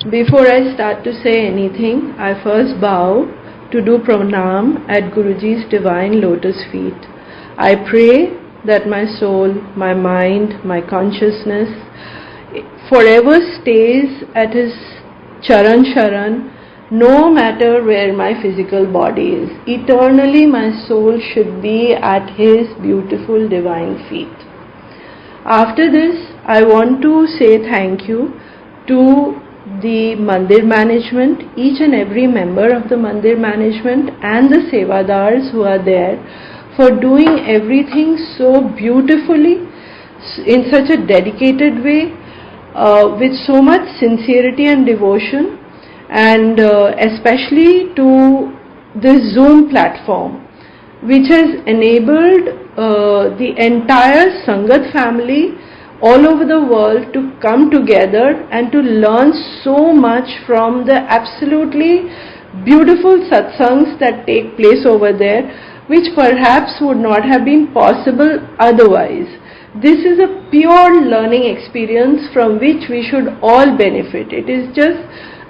Before I start to say anything, I first bow to do pranam at Guruji's divine lotus feet. I pray that my soul, my mind, my consciousness forever stays at his charan sharan, no matter where my physical body is. Eternally my soul should be at his beautiful divine feet. After this, I want to say thank you to the Mandir management, each and every member of the Mandir management and the Sevadars who are there for doing everything so beautifully, in such a dedicated way, with so much sincerity and devotion, and especially to this Zoom platform, which has enabled the entire Sangat family all over the world to come together and to learn so much from the absolutely beautiful satsangs that take place over there, which perhaps would not have been possible otherwise. This is a pure learning experience from which we should all benefit. It is just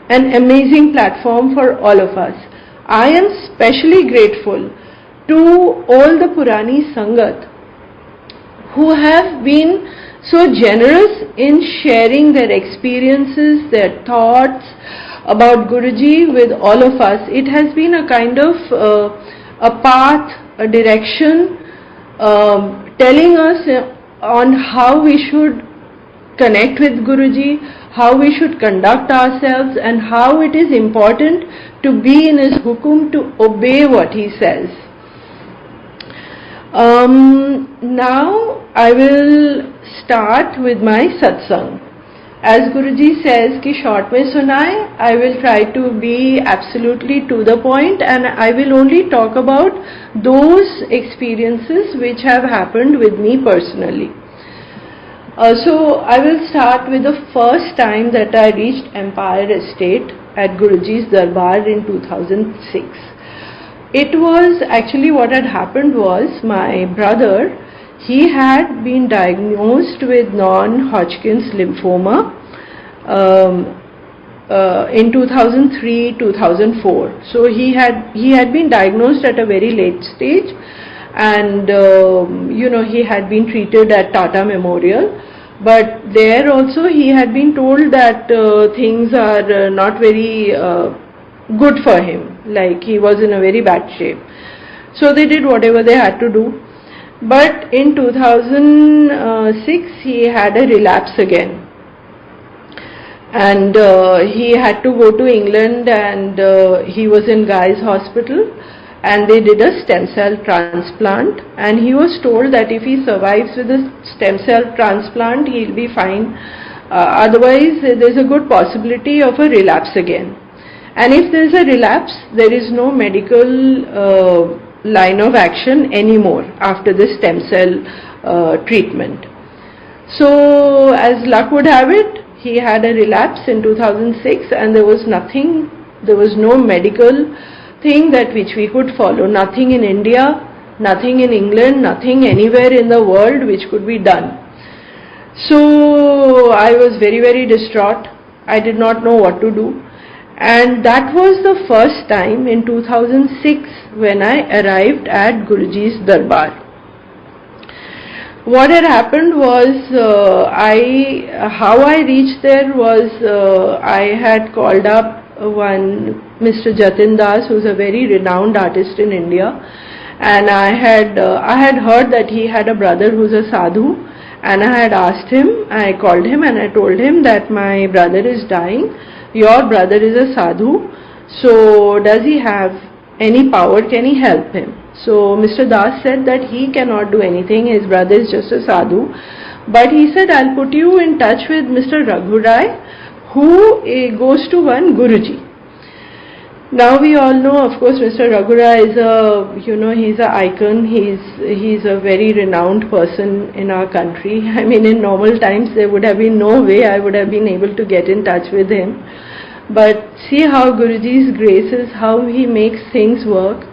an amazing platform for all of us. I am specially grateful to all the Purani Sangat who have been so generous in sharing their experiences, their thoughts about Guruji with all of us. It has been a kind of a path, a direction, telling us on how we should connect with Guruji, how we should conduct ourselves, and how it is important to be in his hukum, to obey what he says. Now I will start with my satsang. As Guruji says ki short mein sunaye, I will try to be absolutely to the point, and I will only talk about those experiences which have happened with me personally. So I will start with the first time that I reached Empire Estate at Guruji's Darbar in 2006. It was actually, what had happened was, my brother, he had been diagnosed with non-Hodgkin's lymphoma in 2003-2004. So he had been diagnosed at a very late stage, and he had been treated at Tata Memorial, but there also he had been told that things are not very good for him, like he was in a very bad shape. So they did whatever they had to do. But in 2006 he had a relapse again, and he had to go to England, and he was in Guy's Hospital, and they did a stem cell transplant, and he was told that if he survives with a stem cell transplant, he'll be fine. Otherwise there's a good possibility of a relapse again, and if there's a relapse, there is no medical line of action anymore after the stem cell treatment. So as luck would have it, he had a relapse in 2006, and there was nothing, there was no medical thing that which we could follow, nothing in India, nothing in England, nothing anywhere in the world which could be done. So I was very, very distraught. I did not know what to do. And that was the first time in 2006 when I arrived at Guruji's Darbar. What had happened was, how I reached there was, I had called up one Mr. Jatin Das, who is a very renowned artist in India, and I had heard that he had a brother who is a sadhu, and I had asked him, I called him and I told him that my brother is dying, your brother is a sadhu, so does he have any power, can he help him? So Mr. Das said that he cannot do anything, his brother is just a sadhu, but he said, I'll put you in touch with Mr. Raghu Rai, who goes to one Guruji. Now we all know, of course, Mr. Raghu Rai is he's an icon, he's a very renowned person in our country. I mean, in normal times there would have been no way I would have been able to get in touch with him. But see how Guruji's grace is, how he makes things work.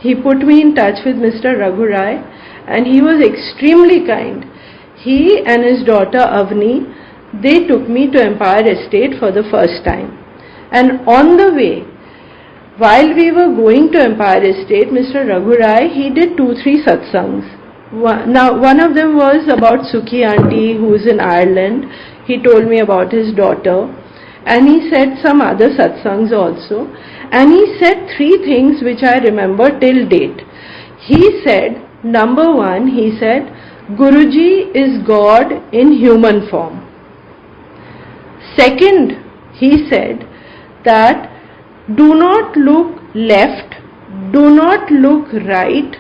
He put me in touch with Mr. Raghu Rai, and he was extremely kind. He and his daughter Avni, they took me to Empire Estate for the first time. And on the way, while we were going to Empire Estate, Mr. Raghu Rai, he did 2-3 satsangs. Now, one of them was about Sukhi auntie who is in Ireland. He told me about his daughter. And he said some other satsangs also. And he said 3 things which I remember till date. He said, number 1, he said, Guruji is God in human form. Second, he said that do not look left, do not look right,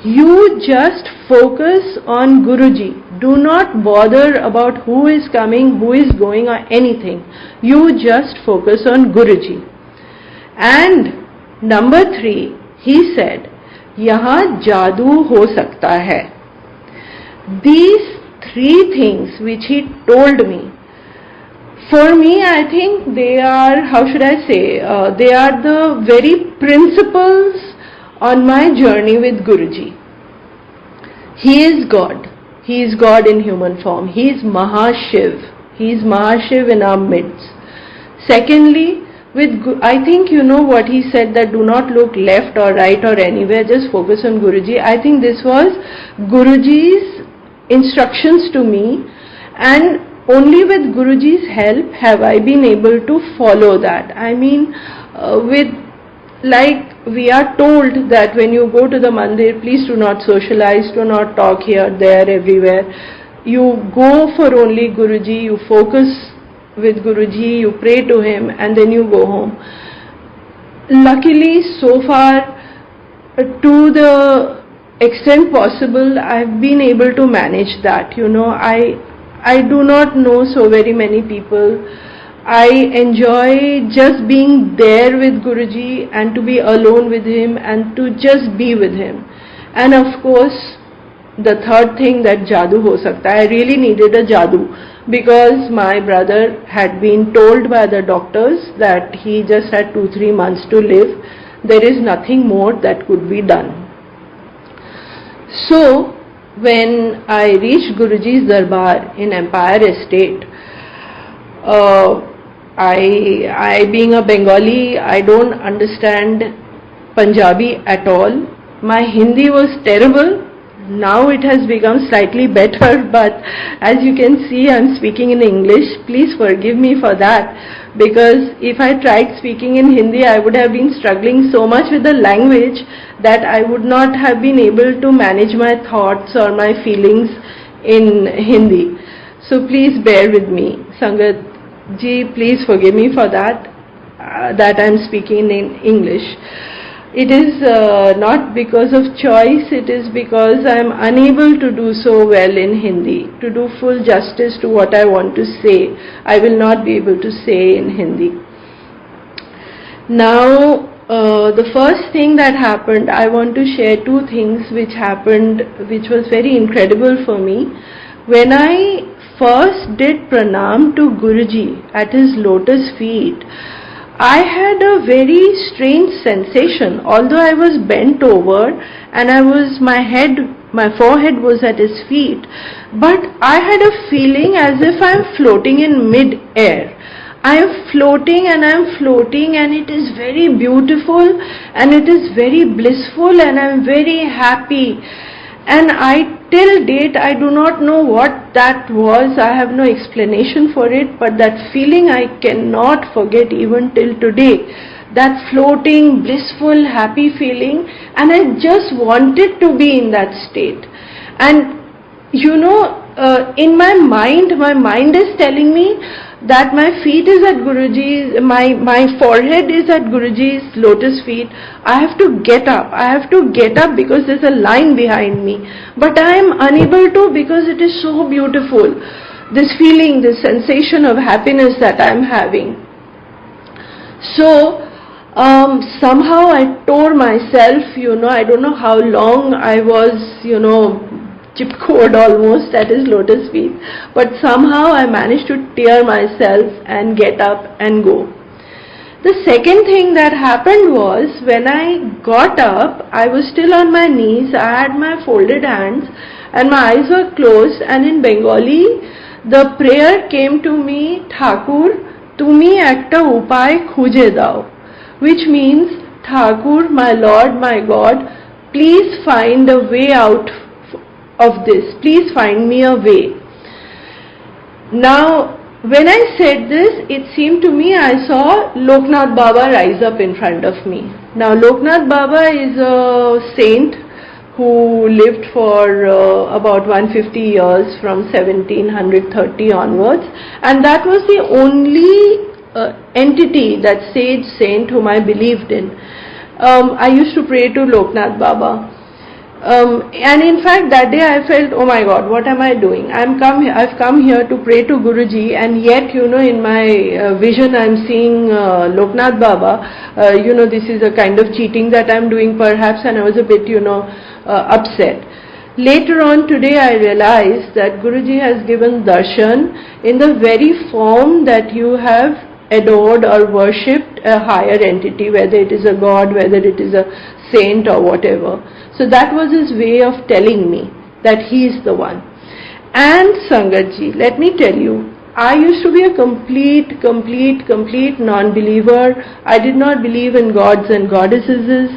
you just focus on Guruji. Do not bother about who is coming, who is going or anything. You just focus on Guruji. And number 3, he said, यहाँ जादू हो सकता है. These 3 things which he told me, for me, I think they are, how should I say, they are the very principles on my journey with Guruji. He is God. He is God in human form. He is Mahashiv. He is Mahashiv in our midst. Secondly, I think you know what he said, that do not look left or right or anywhere, just focus on Guruji. I think this was Guruji's instructions to me, and only with Guruji's help have I been able to follow that. I mean, we are told that when you go to the mandir, please do not socialize, do not talk here, there, everywhere. You go for only Guruji, you focus with Guruji, you pray to him, and then you go home. Luckily, so far, to the extent possible, I have been able to manage that. You know, I do not know so very many people. I enjoy just being there with Guruji and to be alone with him and to just be with him. And of course, the third thing, that jadoo ho sakta hai. I really needed a jadoo because my brother had been told by the doctors that he just had 2-3 months to live. There is nothing more that could be done. So, when I reached Guruji's Darbar in Empire Estate, I being a Bengali, I don't understand Punjabi at all. My Hindi was terrible. Now it has become slightly better, but as you can see, I'm speaking in English. Please forgive me for that, because if I tried speaking in Hindi, I would have been struggling so much with the language that I would not have been able to manage my thoughts or my feelings in Hindi. So please bear with me. Sangat ji, please forgive me for that, that I'm speaking in English. It is not because of choice, it is because I am unable to do so well in Hindi. To do full justice to what I want to say, I will not be able to say in Hindi. Now, the first thing that happened, I want to share 2 things which happened, which was very incredible for me. When I first did pranam to Guruji at his lotus feet, I had a very strange sensation. Although I was bent over and my forehead was at his feet, but I had a feeling as if I am floating in mid-air. I am floating and it is very beautiful and it is very blissful and I am very happy. And till date, I do not know what that was. I have no explanation for it, but that feeling I cannot forget even till today. That floating, blissful, happy feeling, and I just wanted to be in that state. And you know, in my mind is telling me that my feet is at Guruji's, my forehead is at Guruji's lotus feet. I have to get up because there's a line behind me. But I am unable to, because it is so beautiful. This feeling, this sensation of happiness that I am having. So, somehow I tore myself, you know, I don't know how long I was, you know, chipcord almost at his lotus feet, but somehow I managed to tear myself and get up and go. The second thing that happened was, when I got up, I was still on my knees, I had my folded hands and my eyes were closed, and in Bengali the prayer came to me, Thakur, তুমি একটা উপায় খুঁজে দাও, which means, Thakur, my Lord, my God, please find a way out of this, please find me a way. Now, when I said this, it seemed to me I saw Loknath Baba rise up in front of me. Now, Loknath Baba is a saint who lived for about 150 years from 1730 onwards, and that was the only entity, that sage saint whom I believed in. I used to pray to Loknath Baba. And in fact that day I felt, oh my God, what am I doing? I've come here to pray to Guruji, and yet in my vision I'm seeing Loknath Baba. This is a kind of cheating that I'm doing perhaps, and I was a bit upset. Later on today I realized that Guruji has given darshan in the very form that you have adored or worshipped a higher entity, whether it is a god, whether it is a saint or whatever. So that was his way of telling me that he is the one. And Sangatji, let me tell you, I used to be a complete non-believer. I did not believe in gods and goddesses.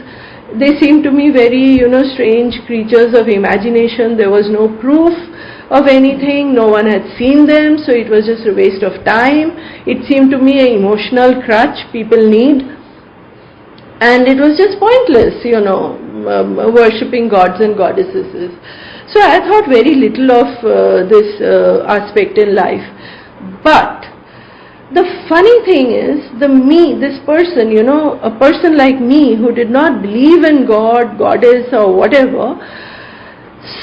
They seemed to me very, strange creatures of imagination. There was no proof of anything. No one had seen them, so it was just a waste of time. It seemed to me an emotional crutch people need. And it was just pointless, worshipping gods and goddesses. So I thought very little of this aspect in life. But the funny thing is, this person, a person like me who did not believe in God, goddess or whatever,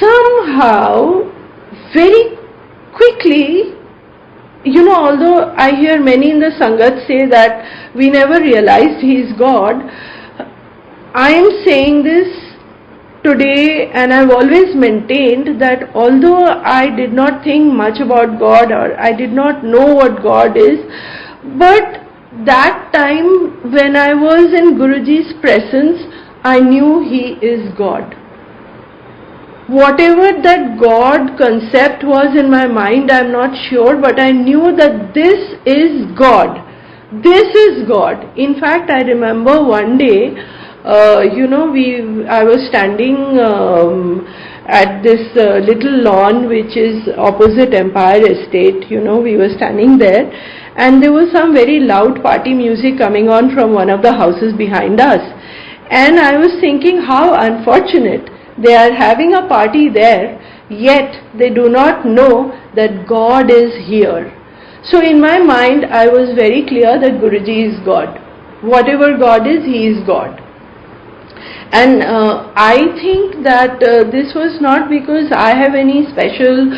somehow, very quickly, although I hear many in the Sangat say that we never realized he is God, I am saying this today, and I've always maintained that although I did not think much about God, or I did not know what God is, but that time when I was in Guruji's presence, I knew he is God. Whatever that God concept was in my mind, I'm not sure, but I knew that this is God. This is God. In fact, I remember one day, I was standing at this little lawn which is opposite Empire Estate. We were standing there, and there was some very loud party music coming on from one of the houses behind us. And I was thinking, how unfortunate. They are having a party there, yet they do not know that God is here. So in my mind, I was very clear that Guruji is God. Whatever God is, he is God. And I think that this was not because I have any special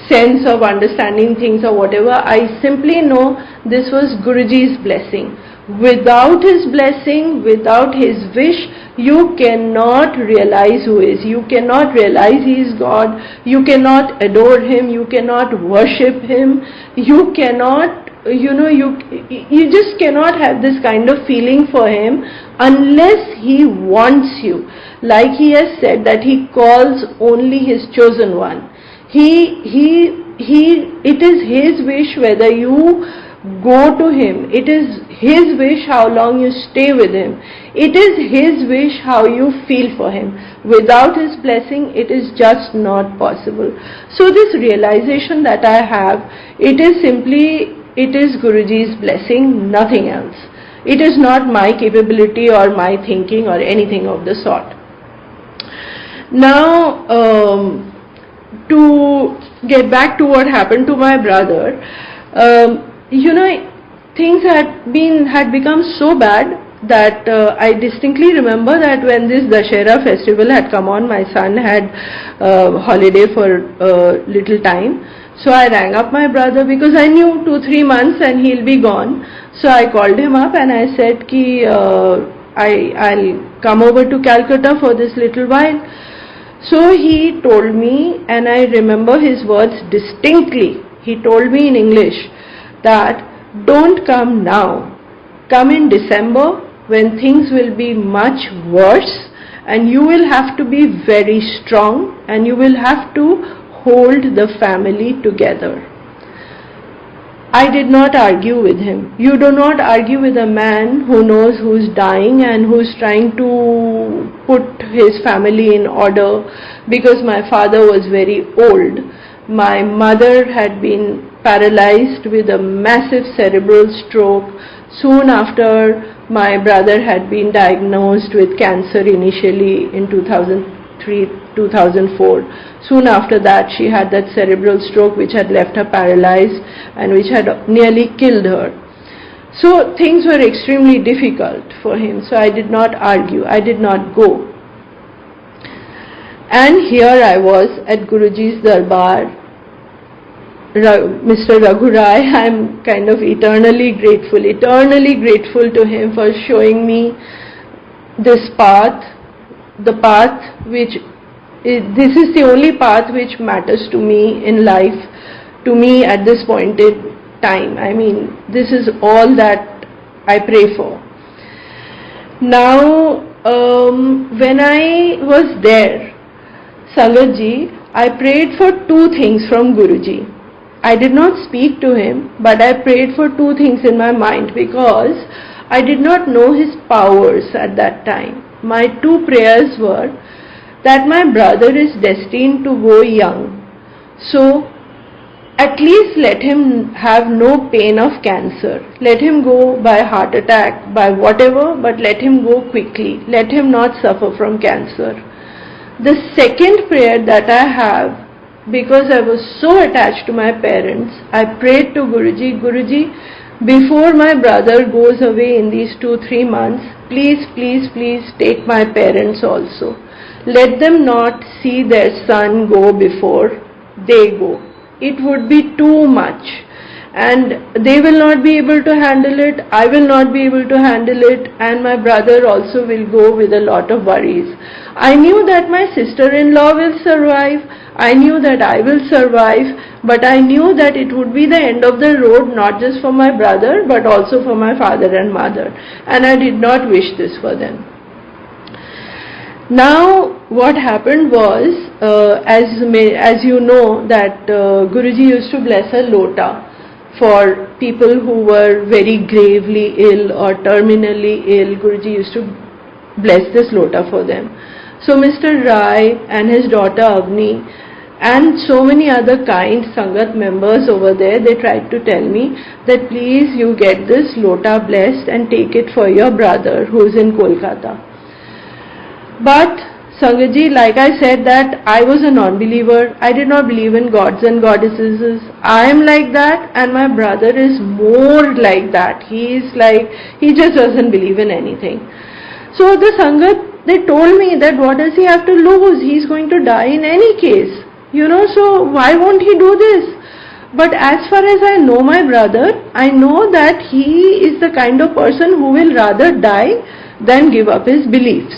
sense of understanding things or whatever. I simply know this was Guruji's blessing. Without his blessing, without his wish, you cannot realize who is. You cannot realize he is God. You cannot adore him. You cannot worship him. You cannot, you just cannot have this kind of feeling for him unless he wants you. Like he has said that he calls only his chosen one. It is his wish whether you go to him. It is his wish how long you stay with him. It is his wish how you feel for him. Without his blessing, it is just not possible. So this realization that I have, it is Guruji's blessing, nothing else. It is not my capability or my thinking or anything of the sort. Now, to get back to what happened to my brother, things had become so bad that I distinctly remember that when this Dashera festival had come on, my son had holiday for a little time. So I rang up my brother because I knew 2-3 months and he'll be gone. So I called him up and I said I'll come over to Calcutta for this little while. So he told me, and I remember his words distinctly. He told me in English that don't come now. Come in December when things will be much worse, and you will have to be very strong and you will have to hold the family together. I did not argue with him. You do not argue with a man who knows who's dying and who's trying to put his family in order, because my father was very old. My mother had been paralyzed with a massive cerebral stroke soon after my brother had been diagnosed with cancer initially in 2004. Soon after that, she had that cerebral stroke which had left her paralyzed and which had nearly killed her. So things were extremely difficult for him. So I did not argue. I did not go. And here I was at Guruji's Darbar. Mr. Raghu Rai, I am kind of eternally grateful to him for showing me this path, the path which this is the only path which matters to me in life, to me at this point in time. I mean, this is all that I pray for. Now, when I was there, Sangatji, I prayed for two things from Guruji. I did not speak to him, but I prayed for two things in my mind because I did not know his powers at that time. My two prayers were that my brother is destined to go young. So, at least let him have no pain of cancer. Let him go by heart attack, by whatever, but let him go quickly. Let him not suffer from cancer. The second prayer that I have, because I was so attached to my parents, I prayed to Guruji, Guruji, before my brother goes away in these 2-3 months, please take my parents also. Let them not see their son go before they go. It would be too much. And they will not be able to handle it, I will not be able to handle it, and my brother also will go with a lot of worries. I knew that my sister-in-law will survive, I knew that I will survive, but I knew that it would be the end of the road, not just for my brother, but also for my father and mother. And I did not wish this for them. Now, what happened was, as you know, that Guruji used to bless a lota for people who were very gravely ill or terminally ill. Guruji used to bless this lota for them. So Mr. Rai and his daughter Avni and so many other kind Sangat members over there, they tried to tell me that please you get this lota blessed and take it for your brother who is in Kolkata. But Sangatji, like I said that I was a non-believer, I did not believe in gods and goddesses. I am like that and my brother is more like that. He just doesn't believe in anything. So the Sangat, they told me that what does he have to lose? He's going to die in any case. So why won't he do this? But as far as I know my brother, I know that he is the kind of person who will rather die than give up his beliefs.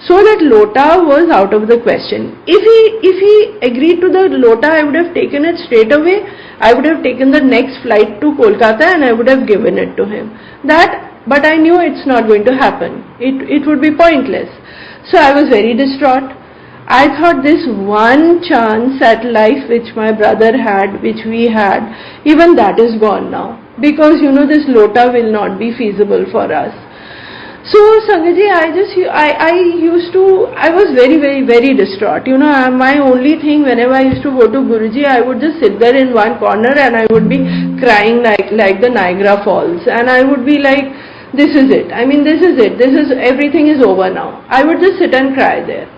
So that lota was out of the question. If he agreed to the lota, I would have taken it straight away. I would have taken the next flight to Kolkata and I would have given it to him. But I knew it's not going to happen. It would be pointless. So I was very distraught. I thought this one chance at life which my brother had, which we had, even that is gone now. Because this lota will not be feasible for us. So Sangatji, I was very distraught. My only thing, whenever I used to go to Guruji, I would just sit there in one corner and I would be crying like the Niagara Falls. And I would be like, this is it. I mean, this is it. Everything is over now. I would just sit and cry there.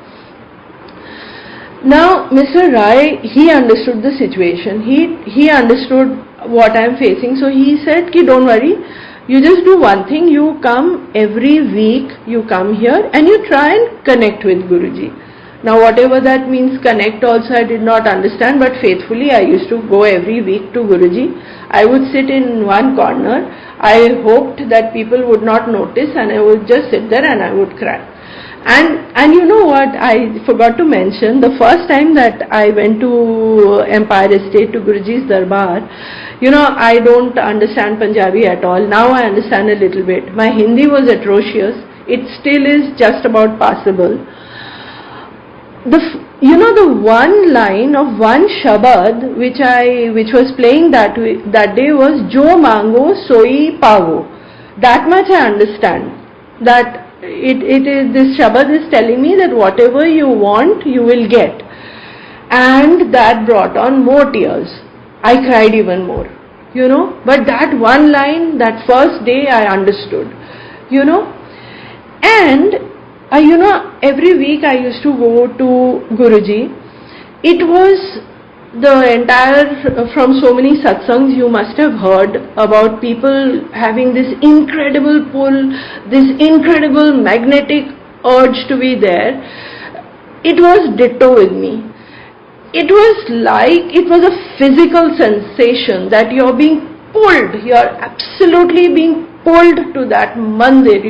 Now, Mr. Rai, he understood the situation. He understood what I am facing. So he said, don't worry. You just do one thing, you come every week, you come here and you try and connect with Guruji. Now whatever that means, connect also I did not understand, but faithfully I used to go every week to Guruji. I would sit in one corner. I hoped that people would not notice and I would just sit there and I would cry. And you know what, I forgot to mention, the first time that I went to Empire Estate to Guruji's Darbar, I don't understand Punjabi at all. Now I understand a little bit. My Hindi was atrocious. It still is just about passable. the one line of one Shabad which was playing that day was Jo Mango Soi Pavo. That much I understand. That it is, this Shabad is telling me that whatever you want, you will get. And that brought on more tears. I cried even more, but that one line, that first day I understood, and every week I used to go to Guruji. It was the entire, from so many satsangs you must have heard about people having this incredible pull, this incredible magnetic urge to be there. It was ditto with me. It was a physical sensation that you're being pulled, you're absolutely being pulled to that mandir,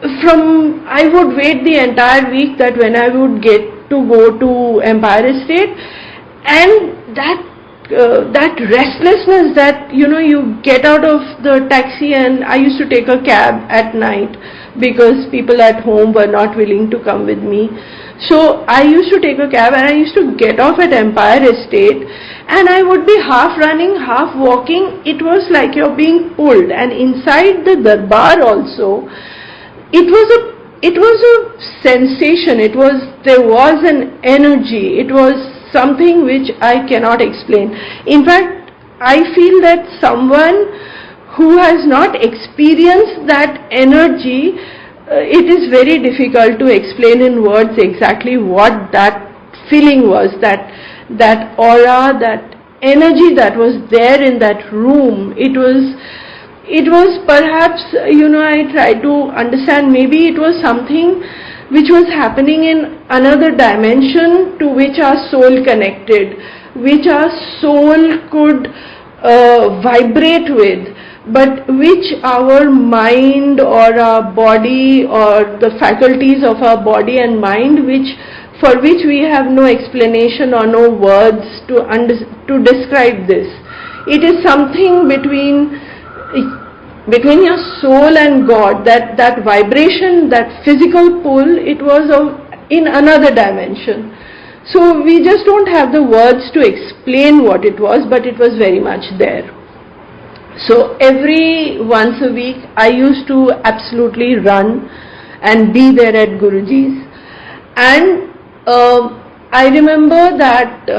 I would wait the entire week that when I would get to go to Empire State, and that restlessness that, you get out of the taxi, and I used to take a cab at night because people at home were not willing to come with me. So I used to take a cab and I used to get off at Empire Estate, and I would be half running, half walking. It was like you're being pulled. And inside the darbar also, it was a sensation. There was an energy. It was something which I cannot explain. In fact, I feel that someone who has not experienced that energy, it is very difficult to explain in words exactly what that feeling was, that aura, that energy that was there in that room. It was perhaps, I try to understand, maybe it was something which was happening in another dimension to which our soul connected, which our soul could vibrate with, but which our mind or our body or the faculties of our body and mind, for which we have no explanation or no words to describe this. It is something between your soul and God, that vibration, that physical pull, it was in another dimension. So we just don't have the words to explain what it was, but it was very much there. So every once a week I used to absolutely run and be there at Guruji's, and I remember that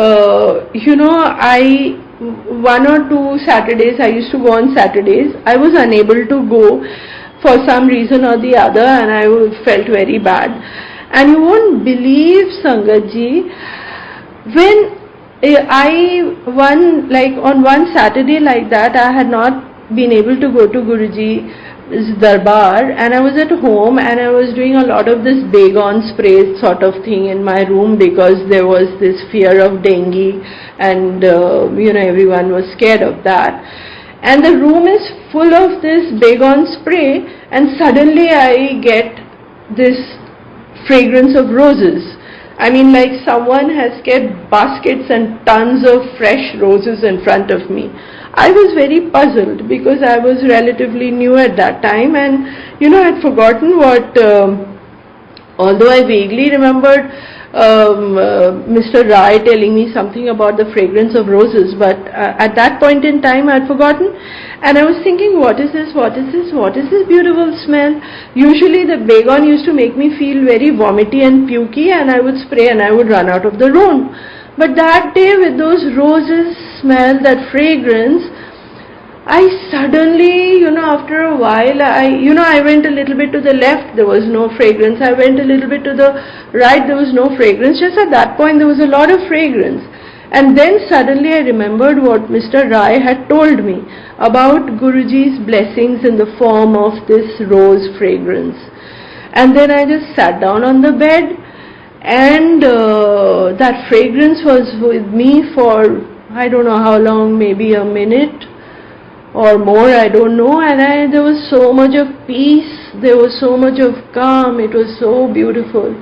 one or two Saturdays, I used to go on Saturdays. I was unable to go for some reason or the other, and I felt very bad. And you won't believe, Sangatji, when on one Saturday like that, I had not been able to go to Guruji's darbar, and I was at home and I was doing a lot of this Baygon spray sort of thing in my room, because there was this fear of dengue, and everyone was scared of that. And the room is full of this Baygon spray, and suddenly I get this fragrance of roses. I mean, like someone has kept baskets and tons of fresh roses in front of me. I was very puzzled because I was relatively new at that time, and I had forgotten what, although I vaguely remembered Mr. Rai telling me something about the fragrance of roses, but at that point in time I had forgotten, and I was thinking, what is this beautiful smell? Usually the Baygon used to make me feel very vomity and pukey, and I would spray and I would run out of the room. But that day, with those roses smell, that fragrance, I suddenly, after a while, I went a little bit to the left, there was no fragrance. I went a little bit to the right, there was no fragrance. Just at that point, there was a lot of fragrance. And then suddenly I remembered what Mr. Rai had told me about Guruji's blessings in the form of this rose fragrance. And then I just sat down on the bed, and that fragrance was with me for, I don't know how long, maybe a minute or more, I don't know, and there was so much of peace, there was so much of calm, it was so beautiful.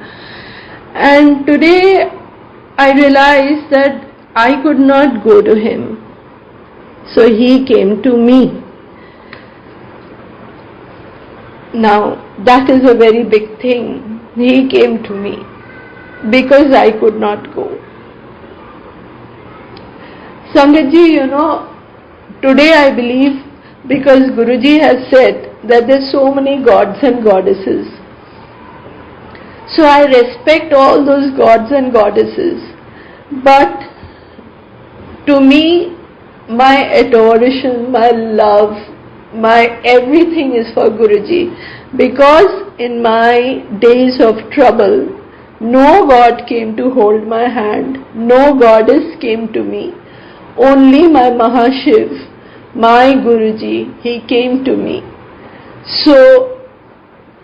And today I realized that I could not go to him, so he came to me. Now that is a very big thing. He came to me. because I could not go. Sangatji, today I believe, because Guruji has said that there are so many gods and goddesses. So I respect all those gods and goddesses. But to me, my adoration, my love, my everything is for Guruji. Because in my days of trouble, no god came to hold my hand, no goddess came to me. Only my Mahashiv, my Guruji, he came to me. So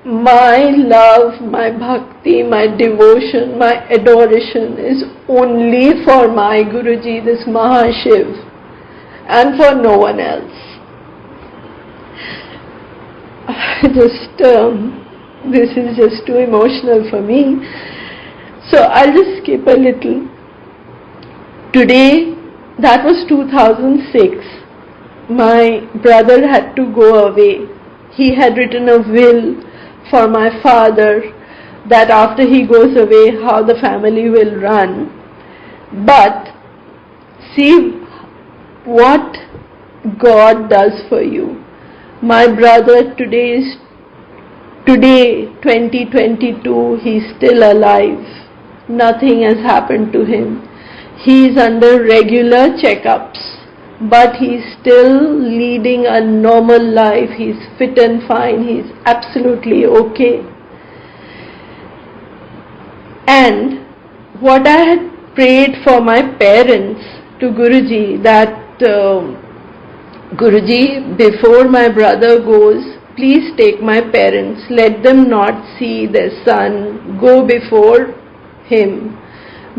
my love, my bhakti, my devotion, my adoration is only for my Guruji, this Mahashiv, and for no one else. This is just too emotional for me. So I'll just skip a little. Today, that was 2006. My brother had to go away. He had written a will for my father that after he goes away, how the family will run. But see what God does for you. My brother today, 2022, he's still alive. Nothing has happened to him. He is under regular checkups, but he's still leading a normal life. He's fit and fine. He's absolutely okay. And what I had prayed for my parents to Guruji, that Guruji, before my brother goes, please take my parents, let them not see their son go before him,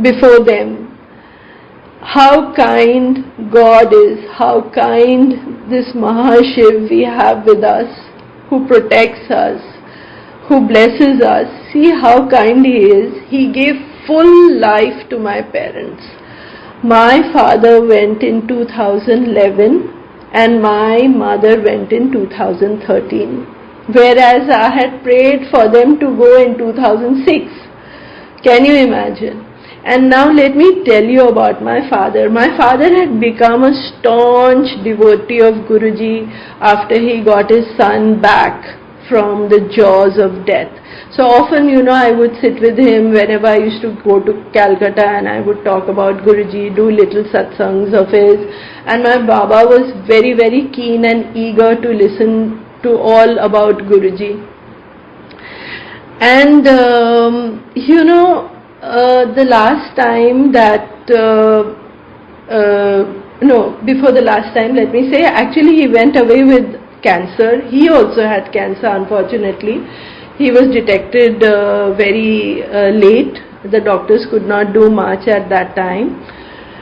before them. How kind God is, how kind this Mahashiv we have with us, who protects us, who blesses us. See how kind he is. He gave full life to my parents. My father went in 2011 and my mother went in 2013, whereas I had prayed for them to go in 2006. Can you imagine? And now let me tell you about my father. My father had become a staunch devotee of Guruji after he got his son back from the jaws of death. So often, I would sit with him whenever I used to go to Calcutta, and I would talk about Guruji, do little satsangs of his. And my Baba was very, very keen and eager to listen to all about Guruji. And, the last time that, before the last time, let me say, actually he went away with cancer. He also had cancer, unfortunately. He was detected very late. The doctors could not do much at that time.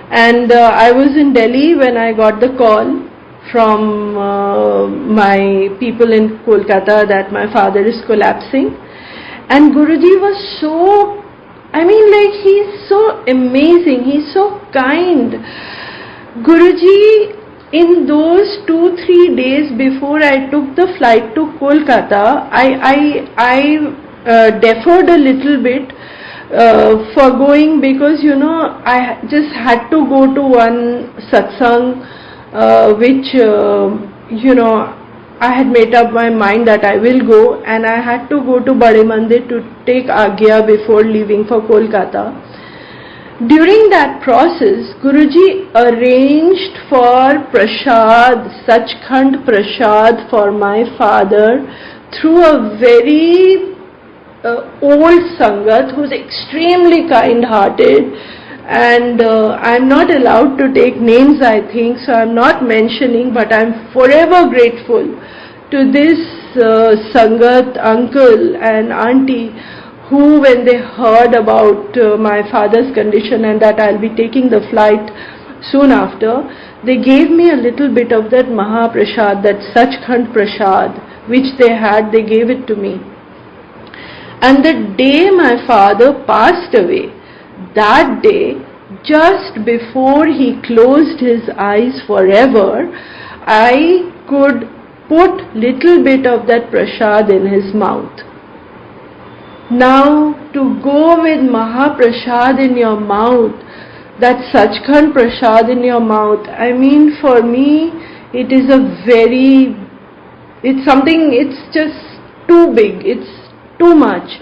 And I was in Delhi when I got the call from my people in Kolkata that my father is collapsing. And Guruji was so, he's so amazing, he's so kind. Guruji, in those 2-3 days before I took the flight to Kolkata, I deferred a little bit for going because, I just had to go to one satsang which, I had made up my mind that I will go, and I had to go to Bade Mandir to take Agya before leaving for Kolkata. During that process, Guruji arranged for prasad, Sachkhand prasad for my father through a very old Sangat who's extremely kind-hearted, and I'm not allowed to take names, I think, so I'm not mentioning, but I'm forever grateful to this Sangat uncle and auntie who, when they heard about my father's condition and that I'll be taking the flight soon after, they gave me a little bit of that Mahaprasad, that Sachkhand Prasad, which they had, they gave it to me. And the day my father passed away, that day, just before he closed his eyes forever, I could put little bit of that prasad in his mouth. Now to go with Mahaprasad in your mouth, that Sachkhand Prasad in your mouth, I mean, for me it is it's something, it's just too big, it's too much.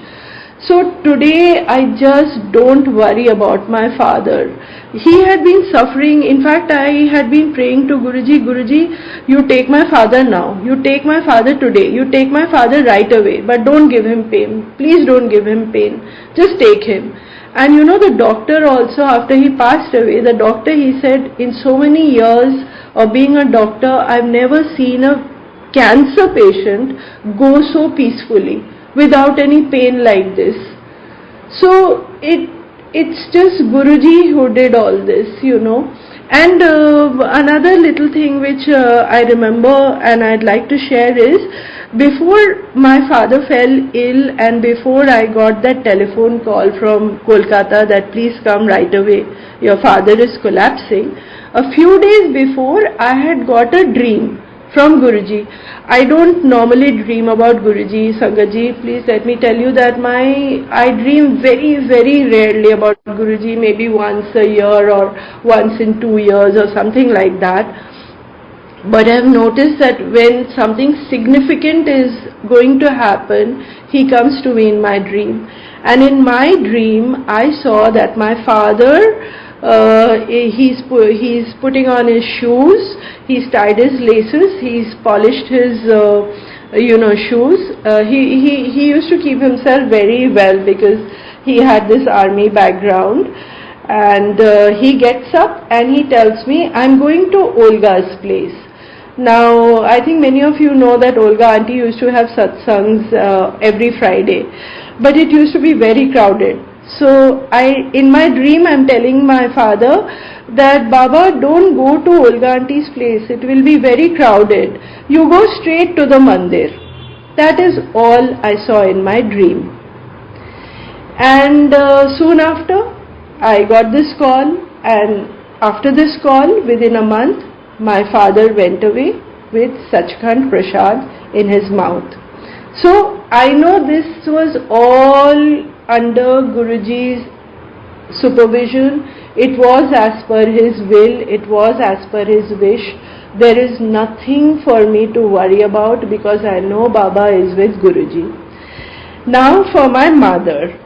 So today I just don't worry about my father. He had been suffering. In fact, I had been praying to Guruji, Guruji, you take my father now. You take my father today. You take my father right away. But don't give him pain. Please don't give him pain. Just take him. And you know, the doctor also, after he passed away, the doctor, he said, in so many years of being a doctor, I've never seen a cancer patient go so peacefully, without any pain like this. So it's just Guruji who did all this, you know. And another little thing which I remember and I'd like to share is, before my father fell ill and before I got that telephone call from Kolkata that please come right away, your father is collapsing, a few days before I had got a dream from Guruji. I don't normally dream about Guruji, Sangatji. Please let me tell you that I dream very, very rarely about Guruji, maybe once a year or once in 2 years or something like that. But I've noticed that when something significant is going to happen, he comes to me in my dream. And in my dream, I saw that my father, he's putting on his shoes, he's tied his laces, he's polished his shoes. He used to keep himself very well because he had this army background. And he gets up and he tells me, I'm going to Olga's place. Now, I think many of you know that Olga auntie used to have satsangs every Friday, but it used to be very crowded. So in my dream, I'm telling my father that, Baba, don't go to Olga auntie's place. It will be very crowded. You go straight to the mandir. That is all I saw in my dream. And soon after, I got this call, and after this call, within a month, my father went away with Sachkhand Prasad in his mouth. So I know this was all under Guruji's supervision. It was as per his will, it was as per his wish. There is nothing for me to worry about because I know Baba is with Guruji. Now for my mother.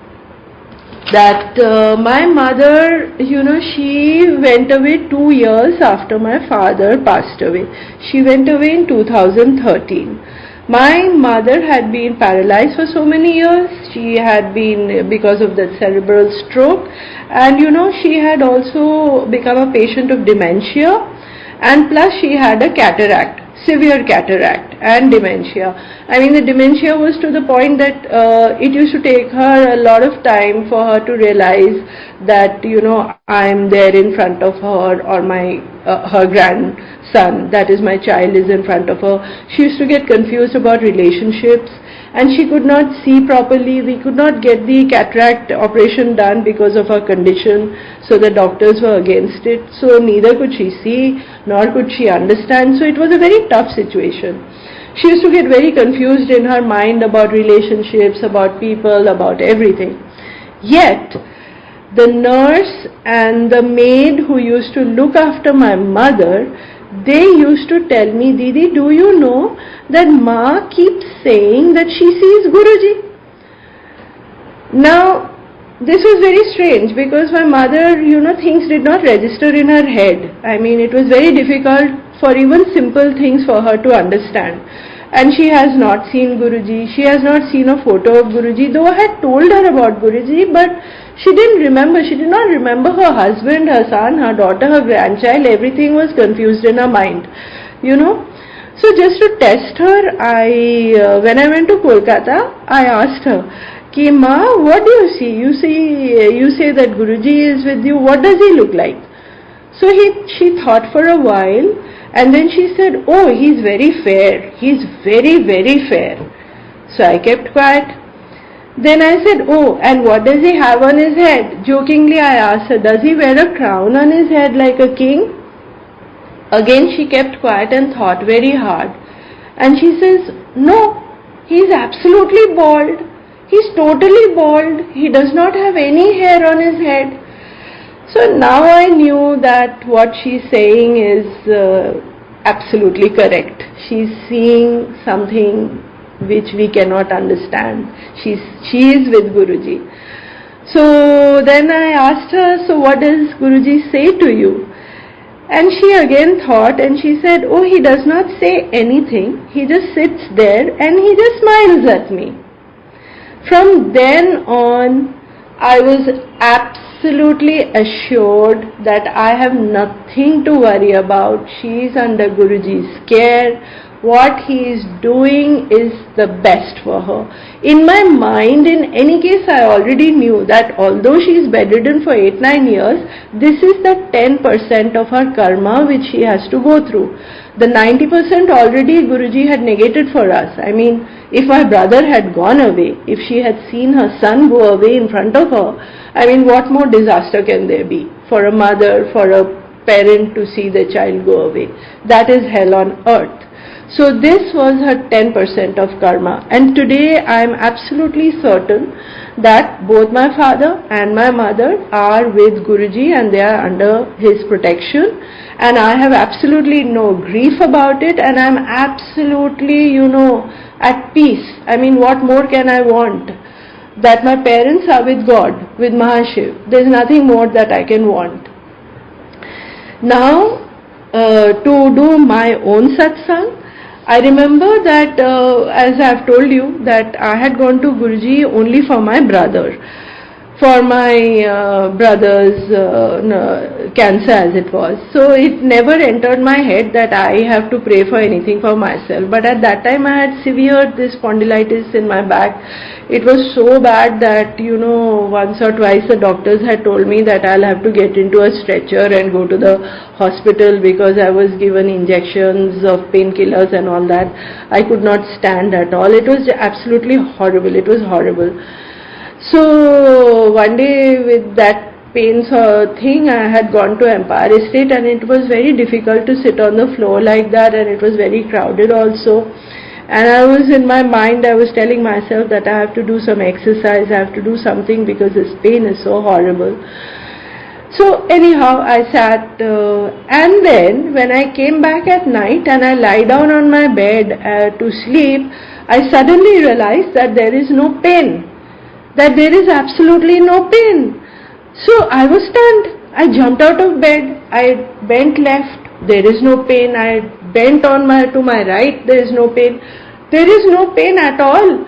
My mother, she went away 2 years after my father passed away. She went away in 2013. My mother had been paralyzed for so many years. She had been, because of that cerebral stroke, and she had also become a patient of dementia, and plus she had a cataract, severe cataract and dementia. I mean, the dementia was to the point that it used to take her a lot of time for her to realize that, I am there in front of her, or her grandson, that is my child, is in front of her. She used to get confused about relationships, and she could not see properly. We could not get the cataract operation done because of her condition, so the doctors were against it. So neither could she see, nor could she understand. So it was a very tough situation. She used to get very confused in her mind about relationships, about people, about everything. Yet, the nurse and the maid who used to look after my mother, they used to tell me, Didi, do you know that Ma keeps saying that she sees Guruji? Now, this was very strange because my mother, things did not register in her head. I mean, it was very difficult for even simple things for her to understand. And she has not seen Guruji, she has not seen a photo of Guruji, though I had told her about Guruji, but she didn't remember. She did not remember her husband, her son, her daughter, her grandchild. Everything was confused in her mind, So just to test her, when I went to Kolkata, I asked her, Ki Ma, what do you see? You say that Guruji is with you. What does he look like? So she thought for a while, and then she said, oh, he's very fair. He's very, very fair. So I kept quiet. Then I said, oh, and what does he have on his head? Jokingly I asked her, does he wear a crown on his head like a king? Again she kept quiet and thought very hard. And she says, no, he's absolutely bald. He's totally bald. He does not have any hair on his head. So now I knew that what she's saying is absolutely correct. She's seeing something which we cannot understand. She is with Guruji. So then I asked her, so what does Guruji say to you? And she again thought and she said, oh, he does not say anything. He just sits there and he just smiles at me. From then on, I was absolutely assured that I have nothing to worry about. She is under Guruji's care. What he is doing is the best for her. In my mind, in any case, I already knew that although she is bedridden for 8-9 years, this is the 10% of her karma which she has to go through. The 90% already Guruji had negated for us. I mean, if my brother had gone away, if she had seen her son go away in front of her, I mean, what more disaster can there be for a mother, for a parent to see the child go away? That is hell on earth. So this was her 10% of karma, and today I am absolutely certain that both my father and my mother are with Guruji and they are under his protection, and I have absolutely no grief about it, and I am absolutely, at peace. I mean, what more can I want? That my parents are with God, with Mahashiv. There is nothing more that I can want. Now, to do my own satsang, I remember that as I have told you that I had gone to Guruji only for my brother, for my brother's cancer as it was. So it never entered my head that I have to pray for anything for myself. But at that time I had severe this spondylitis in my back. It was so bad that once or twice the doctors had told me that I'll have to get into a stretcher and go to the hospital because I was given injections of painkillers and all that. I could not stand at all. It was absolutely horrible. It was horrible. So one day with that pains thing, I had gone to Empire Estate, and it was very difficult to sit on the floor like that, and it was very crowded also. And I was in my mind, I was telling myself that I have to do some exercise, I have to do something because this pain is so horrible. So anyhow, I sat and then when I came back at night and I lie down on my bed to sleep, I suddenly realized that there is no pain, that there is absolutely no pain. So I was stunned. I jumped out of bed, I bent left, there is no pain. I bent on to my right, there is no pain. There is no pain at all,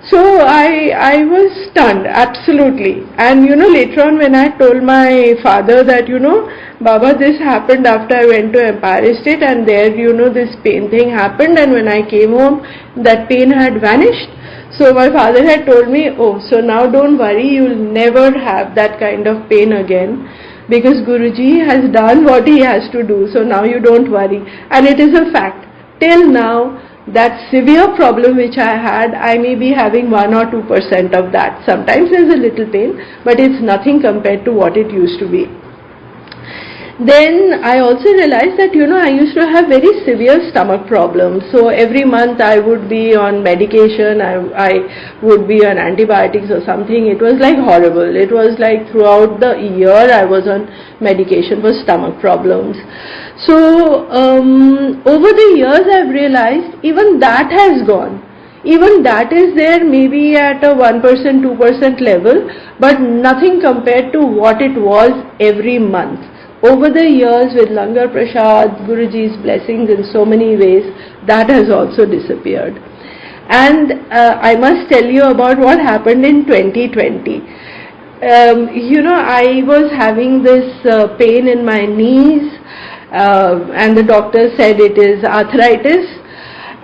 So I was stunned, absolutely. And later on when I told my father that, Baba, this happened after I went to Empire Estate, and there, this pain thing happened, and when I came home, that pain had vanished. So my father had told me, oh, so now don't worry, you'll never have that kind of pain again, because Guruji has done what he has to do, so now you don't worry. And it is a fact. Till now, that severe problem which I had, I may be having 1 or 2% of that. Sometimes there's a little pain, but it's nothing compared to what it used to be. Then I also realized that, I used to have very severe stomach problems. So every month I would be on medication, I would be on antibiotics or something. It was like horrible. It was like throughout the year I was on medication for stomach problems. So over the years I've realized even that has gone. Even that is there maybe at a 1%, 2% level, but nothing compared to what it was every month. Over the years with Langar Prasad, Guruji's blessings in so many ways, that has also disappeared. And I must tell you about what happened in 2020. I was having this pain in my knees, and the doctor said it is arthritis.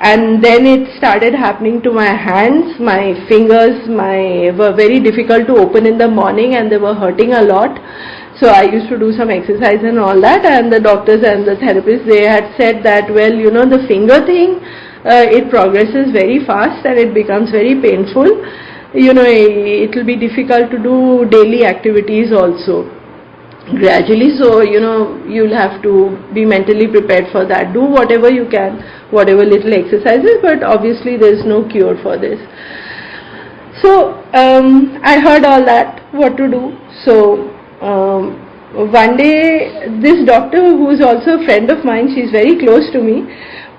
And then it started happening to my hands. My fingers were very difficult to open in the morning, and they were hurting a lot. So I used to do some exercise and all that, and the doctors and the therapists, they had said that, well, the finger thing, it progresses very fast and it becomes very painful. It will be difficult to do daily activities also gradually. So, you'll have to be mentally prepared for that. Do whatever you can, whatever little exercises, but obviously there is no cure for this. So I heard all that, what to do. So one day, this doctor, who is also a friend of mine, she's very close to me.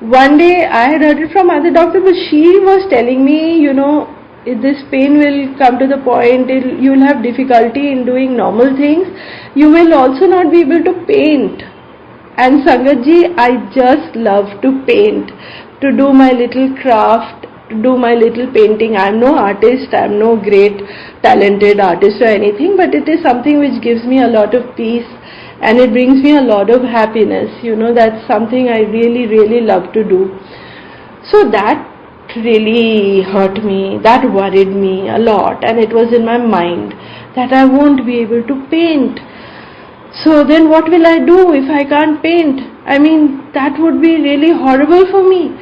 One day I had heard it from other doctor, but she was telling me, you know, this pain will come to the point, you will have difficulty in doing normal things. You will also not be able to paint. And Sangatji, I just love to paint, to do my little craft, to do my little painting. I'm no artist, I'm no great talented artist or anything, but it is something which gives me a lot of peace and it brings me a lot of happiness. You know, that's something I really, really love to do. So that really hurt me, that worried me a lot, and it was in my mind that I won't be able to paint. So then what will I do if I can't paint? I mean, that would be really horrible for me.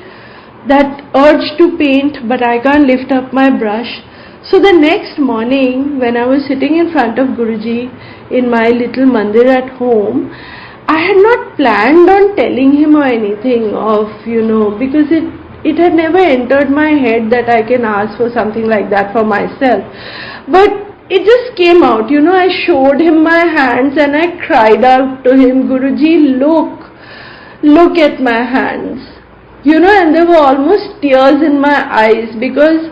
That urge to paint, but I can't lift up my brush. So the next morning, when I was sitting in front of Guruji in my little mandir at home, I had not planned on telling him or anything of, you know, because it had never entered my head that I can ask for something like that for myself. But it just came out, you know, I showed him my hands and I cried out to him, Guruji, look at my hands. You know, and there were almost tears in my eyes because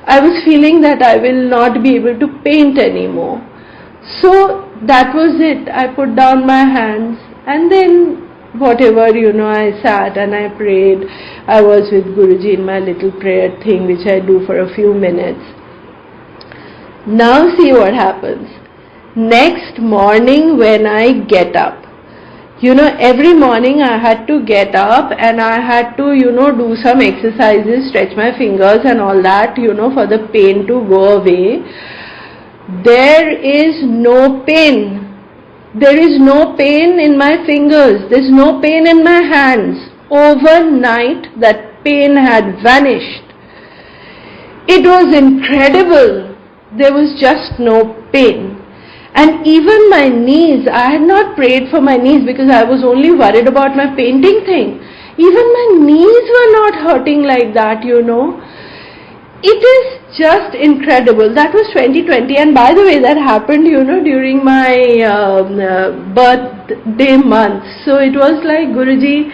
I was feeling that I will not be able to paint anymore. So that was it. I put down my hands and then whatever, you know, I sat and I prayed. I was with Guruji in my little prayer thing which I do for a few minutes. Now see what happens. Next morning when I get up, you know, every morning I had to get up and I had to, you know, do some exercises, stretch my fingers and all that, you know, for the pain to go away. There is no pain. There is no pain in my fingers. There is no pain in my hands. Overnight, that pain had vanished. It was incredible. There was just no pain. And even my knees, I had not prayed for my knees because I was only worried about my painting thing. Even my knees were not hurting like that, you know. It is just incredible. That was 2020, and by the way, that happened, you know, during my birthday month. So it was like Guruji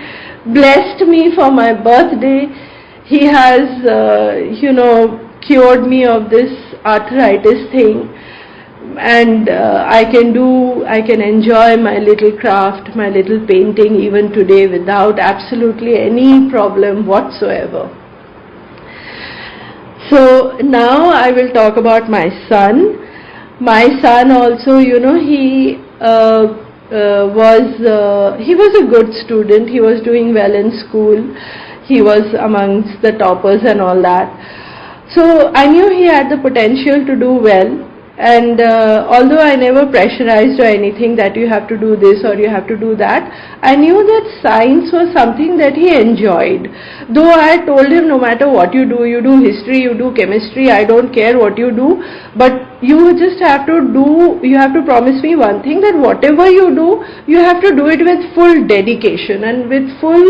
blessed me for my birthday. He has, you know, cured me of this arthritis thing. And I can enjoy my little craft, my little painting even today without absolutely any problem whatsoever. So now I will talk about my son. My son also, you know, he was a good student. He was doing well in school. He was amongst the toppers and all that. So I knew he had the potential to do well. And although I never pressurized or anything that you have to do this or you have to do that, I knew that science was something that he enjoyed. Though I told him, no matter what you do history, you do chemistry, I don't care what you do, but you just have to you have to promise me one thing, that whatever you do, you have to do it with full dedication and with full,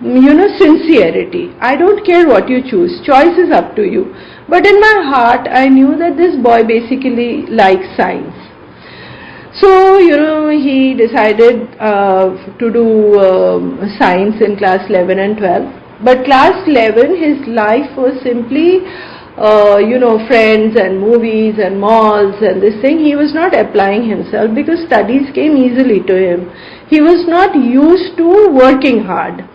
you know, sincerity. I don't care what you choose. Choice is up to you. But in my heart, I knew that this boy basically likes science. So, you know, he decided to do science in class 11 and 12. But class 11, his life was simply, you know, friends and movies and malls and this thing. He was not applying himself because studies came easily to him. He was not used to working hard.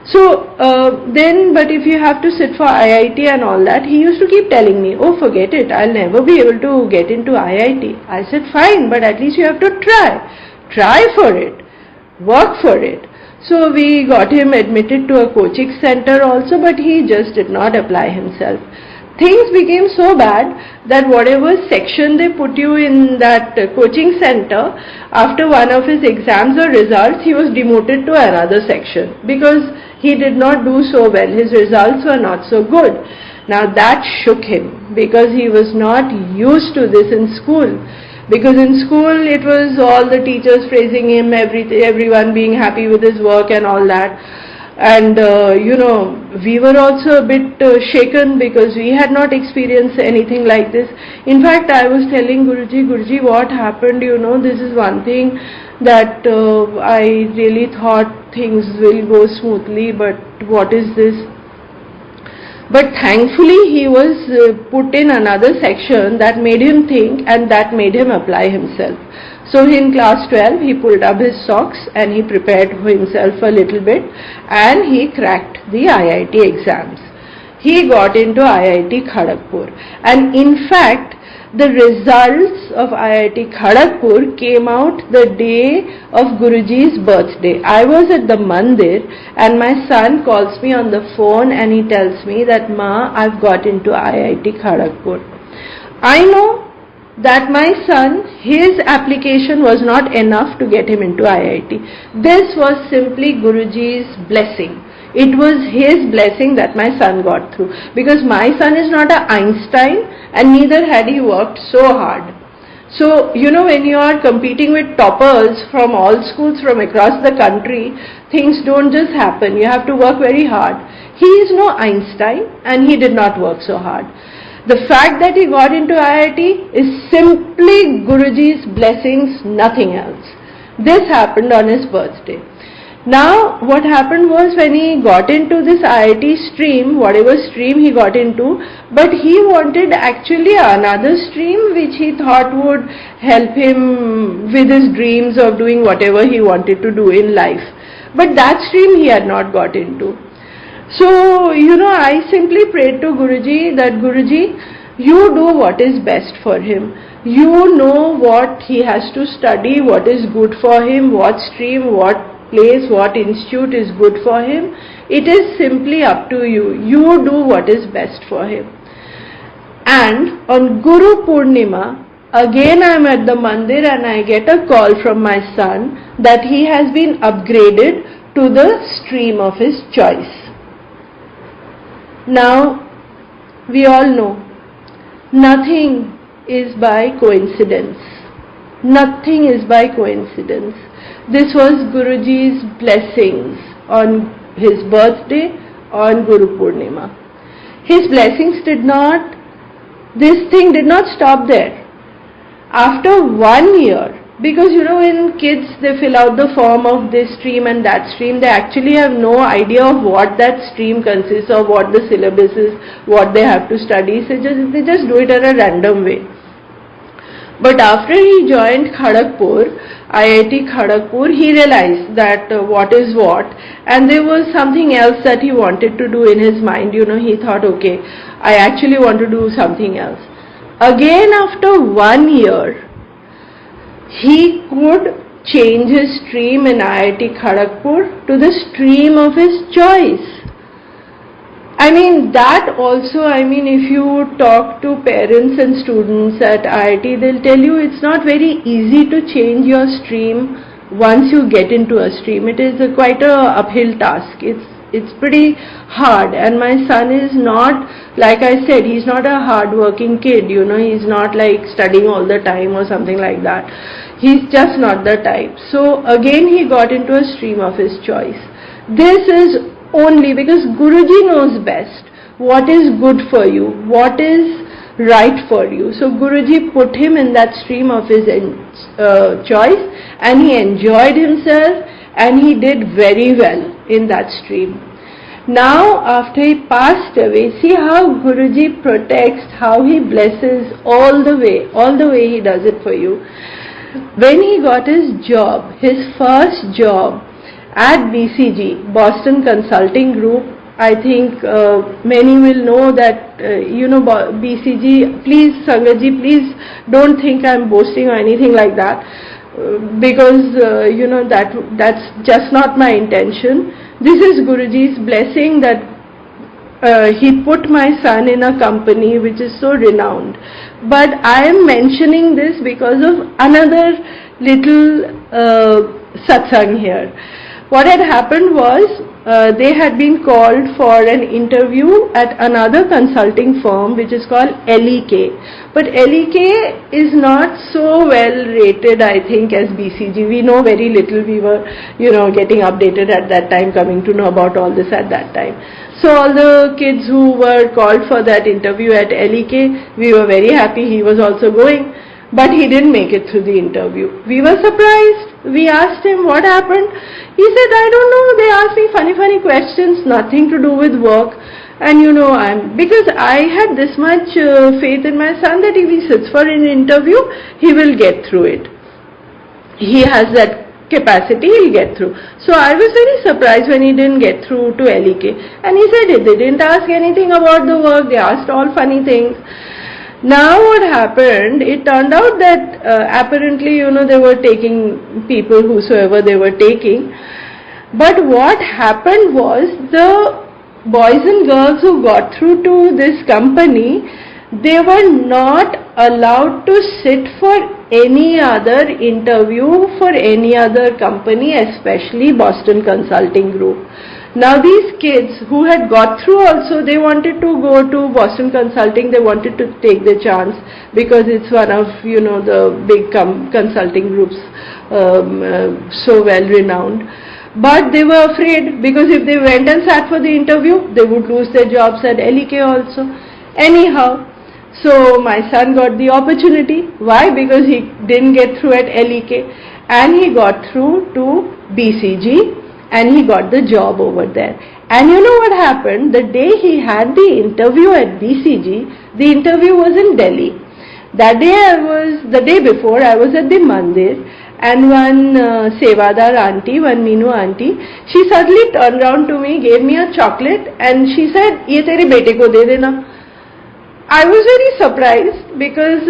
So but if you have to sit for IIT and all that, he used to keep telling me, oh, forget it, I'll never be able to get into IIT. I said, fine, but at least you have to try for it, work for it. So we got him admitted to a coaching center also, but he just did not apply himself. Things became so bad that whatever section they put you in that coaching center, after one of his exams or results, he was demoted to another section because he did not do so well. His results were not so good. Now that shook him because he was not used to this in school. Because in school it was all the teachers praising him, everyone being happy with his work and all that. And we were also a bit shaken because we had not experienced anything like this. In fact, I was telling Guruji, what happened? This is one thing that I really thought things will go smoothly, but what is this? But thankfully he was put in another section that made him think and that made him apply himself. So in class 12 he pulled up his socks and he prepared for himself a little bit and he cracked the IIT exams. He got into IIT Kharagpur, and in fact the results of IIT Kharagpur came out the day of Guruji's birthday. I was at the mandir and my son calls me on the phone and he tells me that, "Ma, I've got into IIT Kharagpur." I know that my son, his application was not enough to get him into IIT. This was simply Guruji's blessing. It was his blessing that my son got through, because my son is not an Einstein and neither had he worked so hard. So, when you are competing with toppers from all schools from across the country, things don't just happen. You have to work very hard. He is no Einstein and he did not work so hard. The fact that he got into IIT is simply Guruji's blessings, nothing else. This happened on his birthday. Now, what happened was, when he got into this IIT stream, whatever stream he got into, but he wanted actually another stream which he thought would help him with his dreams of doing whatever he wanted to do in life. But that stream he had not got into. So, I simply prayed to Guruji that, "Guruji, you do what is best for him. You know what he has to study, what is good for him, what stream, what place, what institute is good for him. It is simply up to you. You do what is best for him." And on Guru Purnima, again I am at the mandir and I get a call from my son that he has been upgraded to the stream of his choice. Now, we all know, nothing is by coincidence. Nothing is by coincidence. This was Guruji's blessings on his birthday, on Guru Purnima. His blessings this thing did not stop there. After 1 year, because when kids they fill out the form of this stream and that stream, they actually have no idea of what that stream consists of, what the syllabus is, what they have to study. So they just do it in a random way. But after he joined Kharagpur, IIT Kharagpur, he realized that what is what, and there was something else that he wanted to do in his mind. He thought, okay, I actually want to do something else. Again, after 1 year, he could change his stream in IIT Kharagpur to the stream of his choice. That also, if you talk to parents and students at IIT, they'll tell you it's not very easy to change your stream once you get into a stream. It is quite a uphill task. It's pretty hard, and my son is not, like I said, he's not a hard-working kid, he's not like studying all the time or something like that. He's just not the type. So again he got into a stream of his choice. This is only because Guruji knows best what is good for you, what is right for you. So Guruji put him in that stream of his choice, and he enjoyed himself and he did very well in that stream. Now after he passed away, see how Guruji protects, how he blesses all the way he does it for you. When he got his job, his first job at BCG, Boston Consulting Group, I think many will know that, BCG, please Sangaji, please don't think I'm boasting or anything like that, because, that's just not my intention. This is Guruji's blessing that he put my son in a company which is so renowned. But I am mentioning this because of another little satsang here. What had happened was they had been called for an interview at another consulting firm which is called LEK. But LEK is not so well rated, I think, as BCG. We know very little. We were, getting updated at that time, coming to know about all this at that time. So all the kids who were called for that interview at LEK, we were very happy. He was also going. But he didn't make it through the interview. We were surprised. We asked him what happened. He said, I don't know, they asked me funny questions, nothing to do with work. And because I had this much faith in my son that if he sits for an interview, he will get through it. He has that capacity, he'll get through. So I was very surprised when he didn't get through to LEK. And he said they didn't ask anything about the work, they asked all funny things. Now what happened, it turned out that apparently, they were taking people, whosoever they were taking. But what happened was the boys and girls who got through to this company, they were not allowed to sit for any other interview for any other company, especially Boston Consulting Group. Now these kids who had got through also, they wanted to go to Boston Consulting, they wanted to take the chance because it's one of, the big consulting groups, so well renowned. But they were afraid because if they went and sat for the interview, they would lose their jobs at LEK also. Anyhow, so my son got the opportunity. Why? Because he didn't get through at LEK and he got through to BCG. And he got the job over there. And you know what happened? The day he had the interview at BCG, the interview was in Delhi. The day before, I was at the mandir, and one Sevadar auntie, one Meenu auntie, she suddenly turned around to me, gave me a chocolate, and she said, "Ye tere bete ko de dena." I was very surprised because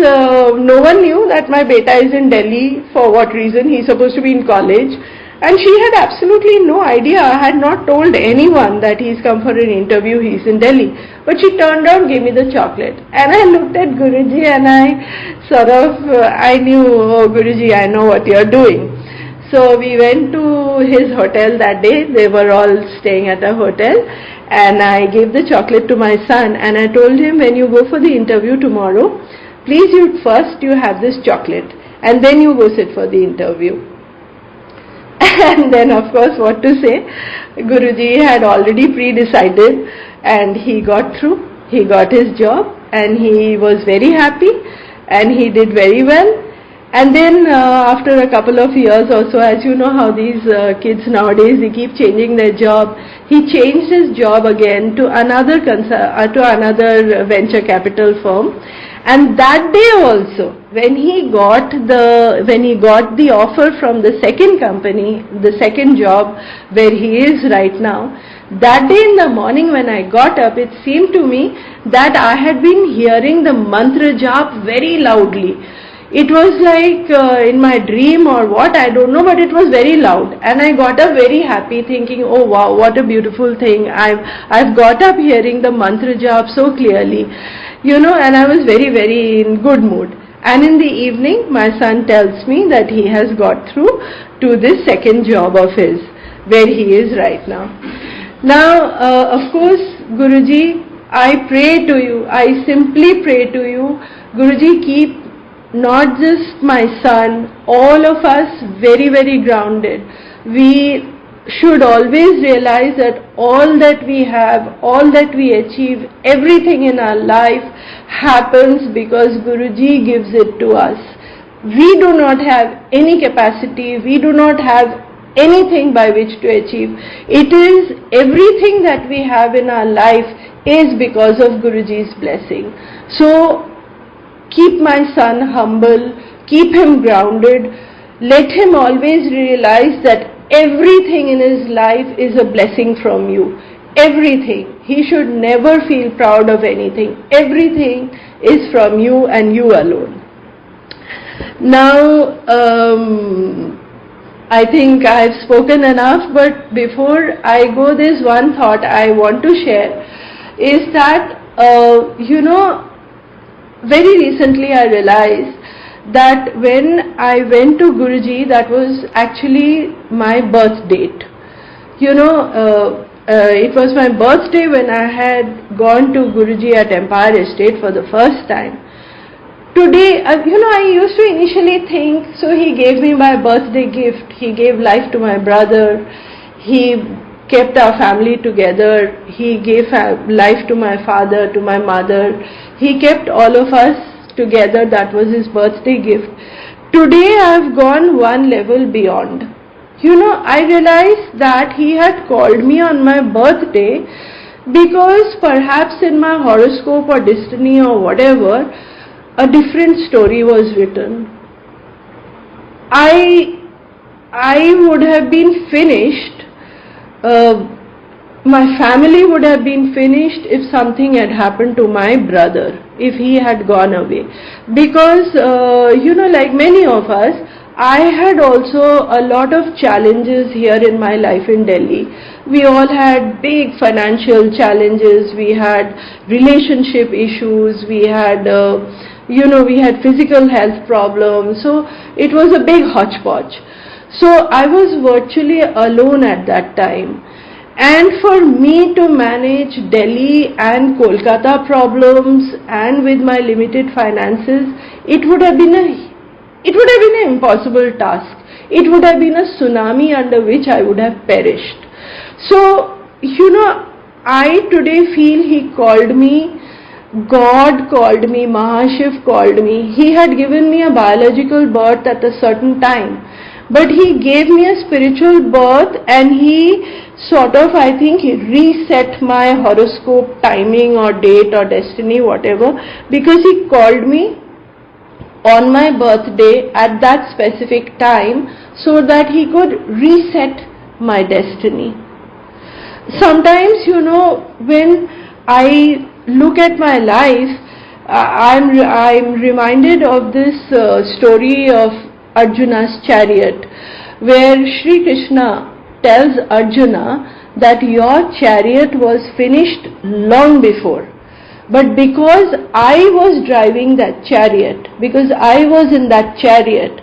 no one knew that my beta is in Delhi. For what reason? He's supposed to be in college. And she had absolutely no idea. I had not told anyone that he's come for an interview, he's in Delhi. But she turned around, gave me the chocolate. And I looked at Guruji and I knew, oh Guruji, I know what you're doing. So we went to his hotel that day. They were all staying at a hotel. And I gave the chocolate to my son. And I told him, when you go for the interview tomorrow, please first you have this chocolate. And then you go sit for the interview. And then of course what to say, Guruji had already pre-decided and he got through, he got his job and he was very happy and he did very well. And then after a couple of years or so, as you know how these kids nowadays, they keep changing their job. He changed his job again to another venture capital firm. And that day also, when he got the offer from the second company, the second job where he is right now, that day in the morning when I got up, it seemed to me that I had been hearing the mantra jap very loudly. It was like in my dream or what, I don't know, but it was very loud. And I got up very happy thinking, oh wow, what a beautiful thing. I've got up hearing the mantra jap so clearly. And I was very, very in good mood. And in the evening, my son tells me that he has got through to this second job of his, where he is right now. Now, of course, Guruji, I pray to you, I simply pray to you, Guruji, keep not just my son, all of us very, very grounded. We should always realize that all that we have, all that we achieve, everything in our life happens because Guruji gives it to us. We do not have any capacity, we do not have anything by which to achieve. It is everything that we have in our life is because of Guruji's blessing. So keep my son humble, keep him grounded, let him always realize that everything in his life is a blessing from you. Everything. He should never feel proud of anything. Everything is from you and you alone. Now, I think I have spoken enough, but before I go, there's one thought I want to share, is that, very recently I realized that when I went to Guruji, that was actually my birth date. it was my birthday when I had gone to Guruji at Empire Estate for the first time. Today, I used to initially think, so he gave me my birthday gift, he gave life to my brother, he kept our family together, he gave life to my father, to my mother, he kept all of us together, that was his birthday gift. Today I have gone one level beyond. I realized that he had called me on my birthday because perhaps in my horoscope or destiny or whatever, a different story was written. I would have been finished, my family would have been finished if something had happened to my brother, if he had gone away. Because, like many of us, I had also a lot of challenges here in my life in Delhi. We all had big financial challenges, we had relationship issues, we had physical health problems, so it was a big hodgepodge. So I was virtually alone at that time. And for me to manage Delhi and Kolkata problems and with my limited finances, it would have been an impossible task. It would have been a tsunami under which I would have perished. So, I today feel he called me, God called me, Mahashiv called me. He had given me a biological birth at a certain time, but he gave me a spiritual birth, and he sort of, I think, he reset my horoscope timing or date or destiny, whatever, because he called me on my birthday at that specific time so that he could reset my destiny. Sometimes, when I look at my life, I'm reminded of this story of Arjuna's chariot, where Sri Krishna tells Arjuna that your chariot was finished long before. But because I was driving that chariot, because I was in that chariot,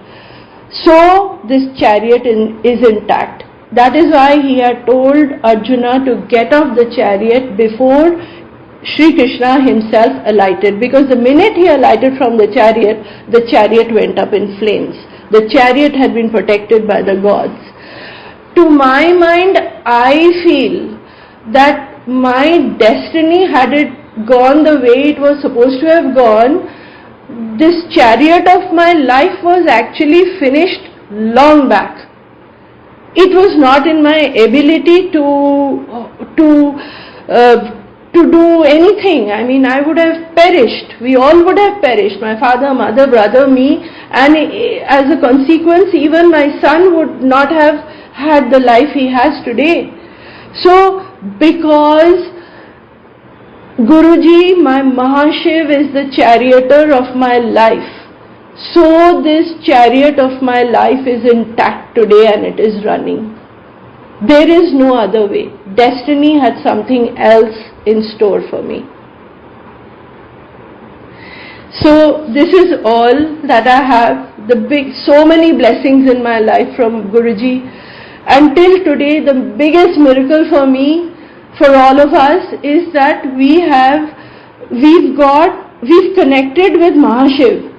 so this chariot is intact. That is why he had told Arjuna to get off the chariot before Sri Krishna himself alighted, because the minute he alighted from the chariot went up in flames. The chariot had been protected by the gods. To my mind, I feel that my destiny, had it gone the way it was supposed to have gone, this chariot of my life was actually finished long back. It was not in my ability to do anything. I mean, I would have perished. We all would have perished. My father, mother, brother, me, and as a consequence, even my son would not have had the life he has today. So, because Guruji, my Mahashiv, is the charioteer of my life, so this chariot of my life is intact today and it is running. There is no other way. Destiny had something else in store for me. So this is all that I have. So many blessings in my life from Guruji. Until today, the biggest miracle for me, for all of us, is that we've connected with Mahashiv.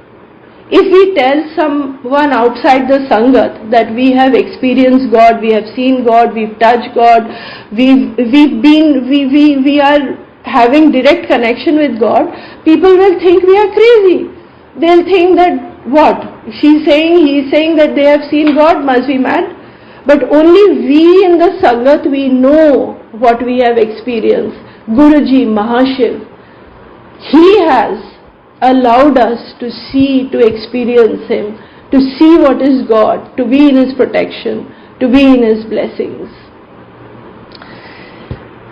If we tell someone outside the Sangat that we have experienced God, we have seen God, we've touched God, we are having direct connection with God, people will think we are crazy. They'll think that, what? He's saying that they have seen God, must be mad. But only we in the Sangat, we know what we have experienced. Guruji, Mahashiv, he has allowed us to see, to experience him, to see what is God, to be in his protection, to be in his blessings.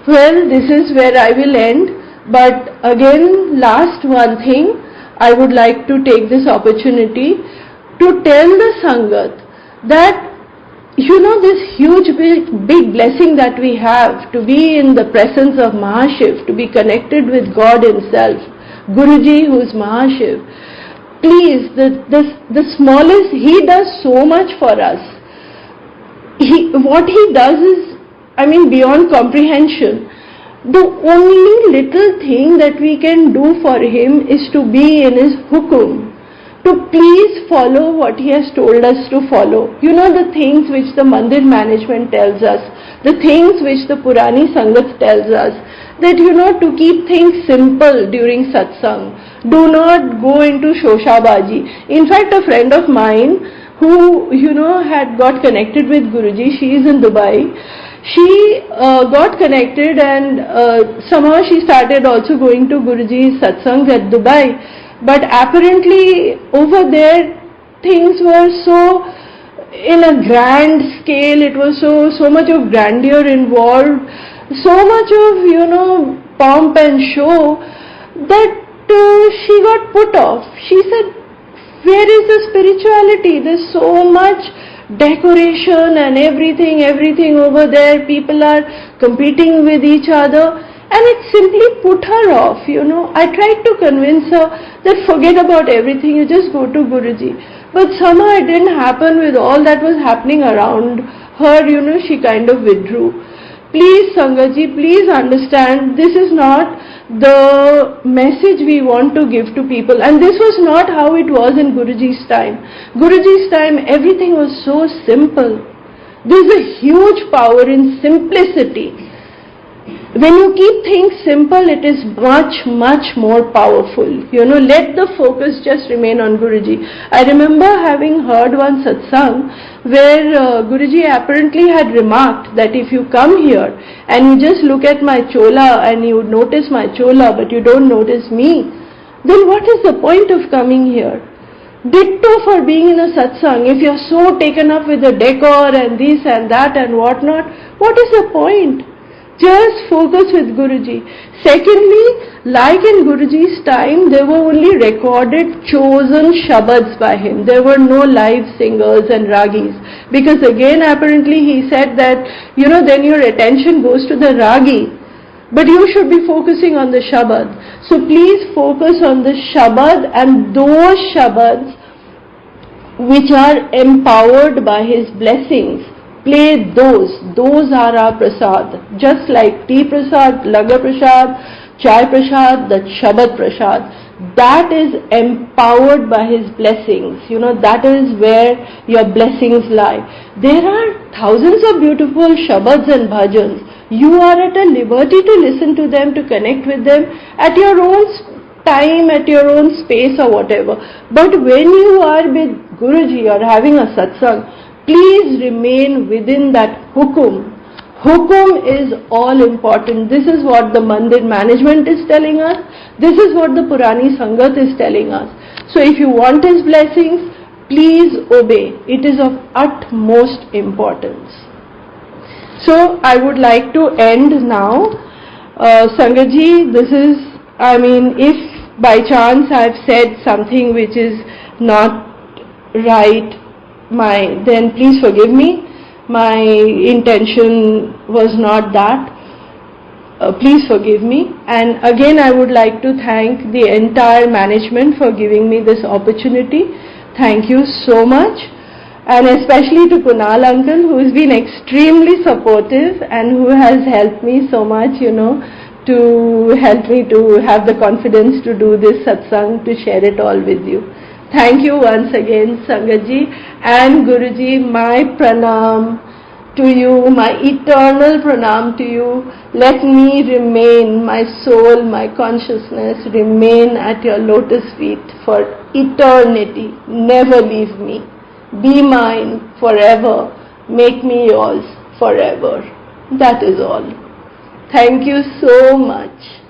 Well, this is where I will end, but again, last one thing, I would like to take this opportunity to tell the Sangat that, this huge big blessing that we have to be in the presence of Mahashiv, to be connected with God himself, Guruji, who is Mahashiv. Please, the smallest, he does so much for us. What he does is beyond comprehension. The only little thing that we can do for him is to be in his hukum, to please follow what he has told us to follow. The things which the mandir management tells us, the things which the Purani Sangat tells us, that to keep things simple during satsang. Do not go into shoshabaji. In fact, a friend of mine who had got connected with Guruji, she is in Dubai. She got connected and somehow she started also going to Guruji's satsangs at Dubai. But apparently over there things were so in a grand scale, it was so much of grandeur involved, so much of pomp and show, that she got put off. She said, where is the spirituality? There's so much decoration and everything over there. People are competing with each other, and it simply put her off. I tried to convince her that forget about everything, you just go to Guruji. But somehow it didn't happen. With all that was happening around her, she kind of withdrew. Please, Sangatji, please understand, this is not the message we want to give to people. And this was not how it was in Guruji's time. Guruji's time, everything was so simple. There's a huge power in simplicity. When you keep things simple, it is much more powerful. Let the focus just remain on Guruji. I remember having heard one satsang where Guruji apparently had remarked that if you come here and you just look at my chola and you notice my chola but you don't notice me, then what is the point of coming here? Ditto for being in a satsang. If you're so taken up with the decor and this and that and whatnot, what is the point? Just focus with Guruji. Secondly, like in Guruji's time, there were only recorded chosen shabads by him. There were no live singers and ragis. Because again, apparently he said that, then your attention goes to the ragi. But you should be focusing on the shabad. So please focus on the shabad, and those shabads which are empowered by his blessings. Play those are our prasad. Just like tea prasad, lagar prasad, chai prasad, the shabad prasad. That is empowered by his blessings. That is where your blessings lie. There are thousands of beautiful shabads and bhajans. You are at a liberty to listen to them, to connect with them at your own time, at your own space or whatever. But when you are with Guruji or having a satsang, please remain within that hukum. Hukum is all important. This is what the mandir management is telling us. This is what the Purani Sangat is telling us. So if you want his blessings, please obey. It is of utmost importance. So I would like to end now. Sangatji, this is, if by chance I have said something which is not right, then please forgive me. My intention was not that. Please forgive me. And again, I would like to thank the entire management for giving me this opportunity. Thank you so much. And especially to Kunal uncle, who has been extremely supportive and who has helped me so much, to help me to have the confidence to do this satsang, to share it all with you. Thank you once again, Sangatji and Guruji. My pranam to you, my eternal pranam to you. Let me remain, my soul, my consciousness, remain at your lotus feet for eternity. Never leave me. Be mine forever. Make me yours forever. That is all. Thank you so much.